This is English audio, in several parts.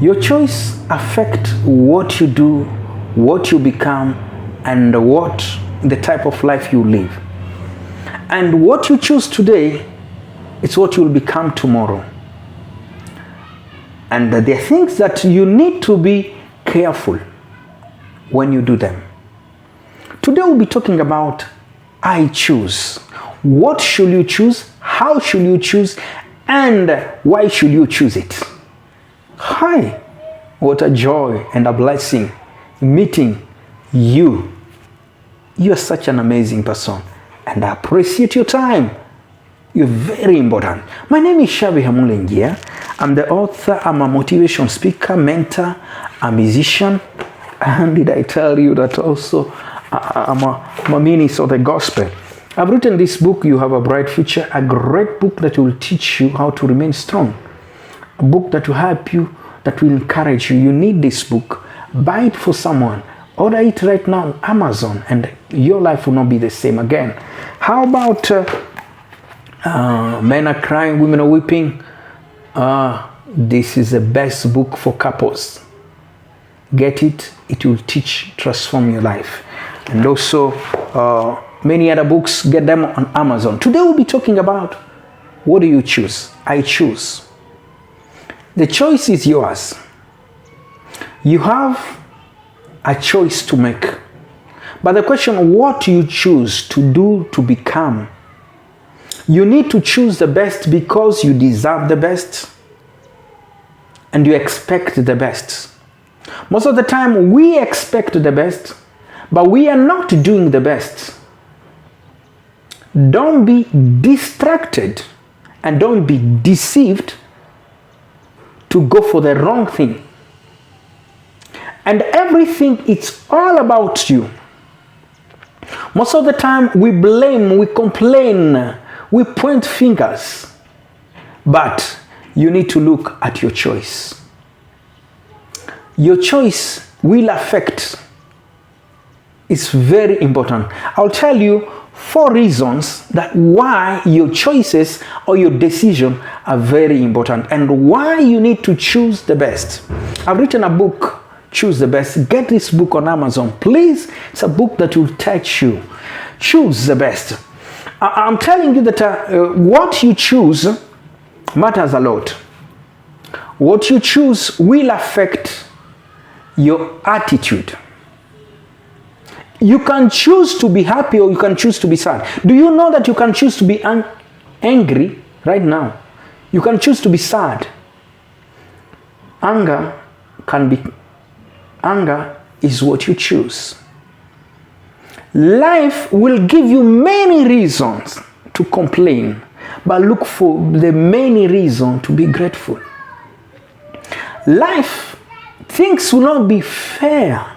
Your choice affects what you do, what you become, and what the type of life you live. And what you choose today is what you will become tomorrow. And there are things that you need to be careful when you do them. Today we'll be talking about I choose. What should you choose? How should you choose? And why should you choose it? Hi, what a joy and a blessing meeting you. You are such an amazing person, and I appreciate your time. You're very important. My name is Syaviha Mulengya. I'm the author, I'm a motivation speaker, mentor, a musician, and did I tell you that also I'm a minister of the gospel. I've written this book, You Have a Bright Future, a great book that will teach you how to remain strong. A book that will help you, that will encourage you. You need this book. Buy it for someone. Order it right now on Amazon, and your life will not be the same again. How about men are crying, women are weeping? This is the best book for couples. Get it. It will transform your life. And also many other books, get them on Amazon. Today we'll be talking about, what do you choose? I choose. The choice is yours. You have a choice to make. But the question, what do you choose to do, to become? You need to choose the best because you deserve the best and you expect the best. Most of the time we expect the best, but we are not doing the best. Don't be distracted and don't be deceived to go for the wrong thing. And everything, it's all about you. Most of the time we blame, we complain, we point fingers. But you need to look at your choice. Your choice will affect. It's very important. I'll tell you 4 reasons that why your choices or your decision are very important and why you need to choose the best. I've written a book, Choose the Best. Get this book on Amazon, please. It's a book that will touch you. Choose the best. I'm telling you that what you choose matters a lot. What you choose will affect your attitude. You can choose to be happy or you can choose to be sad. Do you know that you can choose to be angry right now? You can choose to be sad. Anger is what you choose. Life will give you many reasons to complain, but look for the many reasons to be grateful. Life, things will not be fair,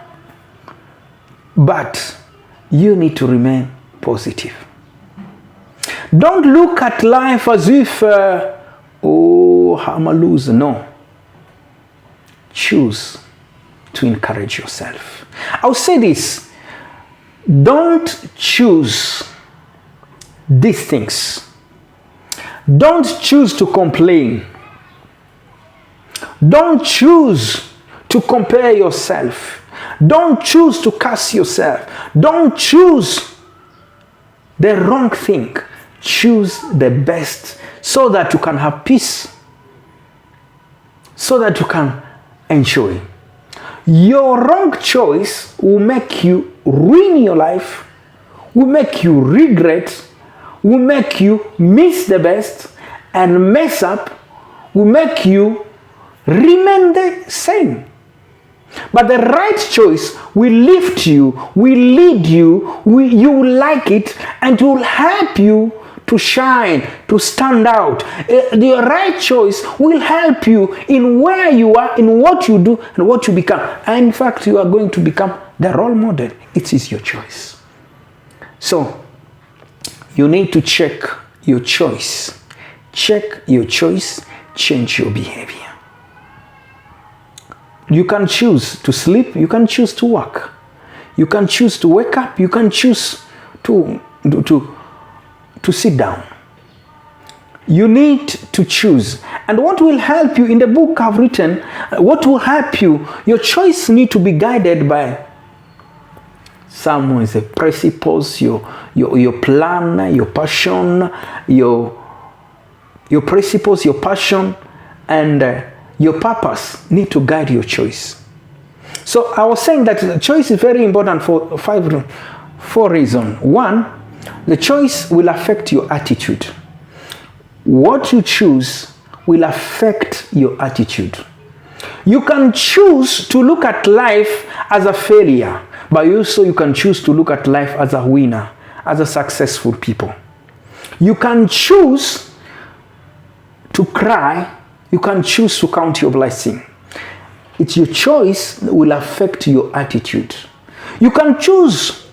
but you need to remain positive. Don't look at life as if, I'm a loser. No. Choose to encourage yourself. I'll say this. Don't choose these things. Don't choose to complain. Don't choose to compare yourself. Don't choose to curse yourself. Don't choose the wrong thing. Choose the best so that you can have peace, so that you can enjoy. Your wrong choice will make you ruin your life, will make you regret, will make you miss the best and mess up, will make you remain the same. But the right choice will lift you, will lead you, you will like it, and it will help you to shine, to stand out. The right choice will help you in where you are, in what you do, and what you become. And in fact, you are going to become the role model. It is your choice. So, you need to check your choice. Check your choice, change your behavior. You can choose to sleep, you can choose to work. You can choose to wake up, you can choose to sit down. You need to choose. And what will help you in the book I've written, what will help you, your choice need to be guided by someone, the principles, your plan, your passion, your principles, your passion, and your purpose need to guide your choice. So I was saying that the choice is very important for four reasons. One, the choice will affect your attitude. What you choose will affect your attitude. You can choose to look at life as a failure, but also you can choose to look at life as a winner, as a successful people. You can choose to cry. You can choose to count your blessing. It's your choice that will affect your attitude. You can choose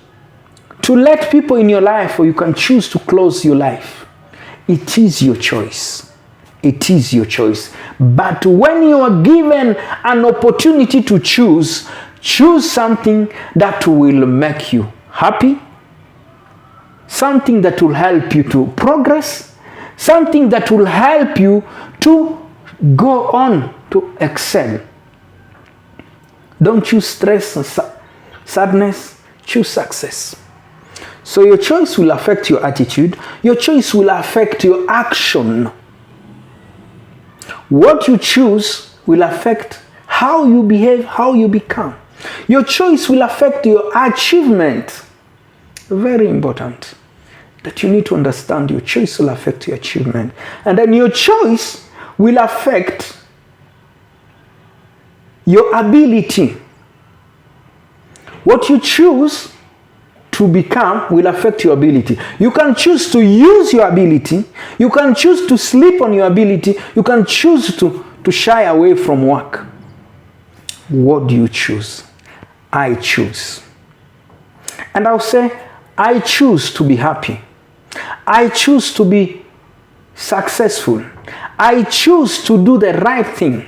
to let people in your life, or you can choose to close your life. It is your choice. It is your choice. But when you are given an opportunity to choose something that will make you happy, something that will help you to progress, something that will help you to go on to excel. Don't choose stress and sadness, choose success. So your choice will affect your attitude. Your choice will affect your action. What you choose will affect how you behave, how you become. Your choice will affect your achievement. Very important that you need to understand your choice will affect your achievement. And then your choice will affect your ability. What you choose to become will affect your ability. You can choose to use your ability. You can choose to sleep on your ability. You can choose to shy away from work. What do you choose? I choose. And I'll say, I choose to be happy. I choose to be successful. I choose to do the right thing.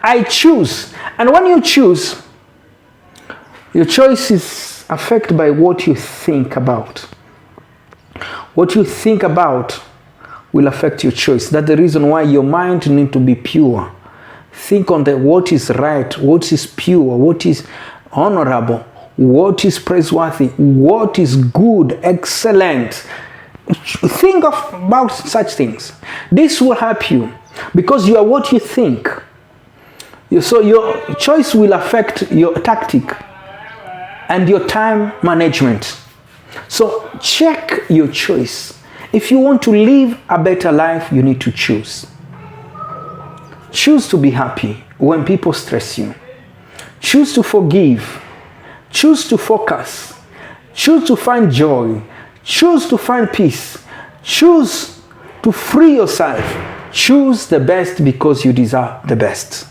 I choose. And when you choose, your choice is affected by what you think about. What you think about will affect your choice. That's the reason why your mind needs to be pure. Think on what is right, what is pure, what is honorable, what is praiseworthy, what is good, excellent. Think about such things. This will help you because you are what you think. So your choice will affect your tactic and your time management. So check your choice. If you want to live a better life, you need to choose. Choose to be happy when people stress you. Choose to forgive. Choose to focus. Choose to find joy. Choose to find peace. Choose to free yourself. Choose the best because you deserve the best.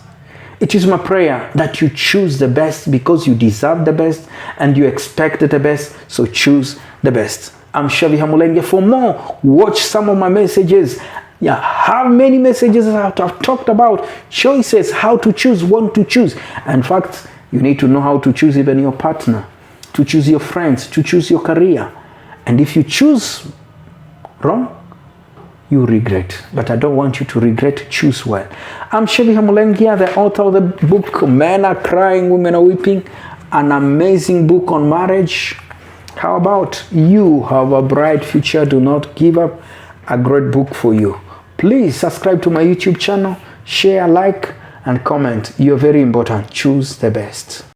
It is my prayer that you choose the best because you deserve the best and you expect the best, so choose the best. I'm Syaviha Mulengya. For more, watch some of my messages. Yeah, how many messages I've talked about choices, how to choose, what to choose. In fact, you need to know how to choose even your partner, to choose your friends, to choose your career. And if you choose wrong, you regret. But I don't want you to regret. Choose well. I'm Syaviha Mulengya, the author of the book Men Are Crying, Women Are Weeping, an amazing book on marriage. How about you have a bright future? Do not give up. A great book for you. Please subscribe to my YouTube channel, share, like, and comment. You're very important. Choose the best.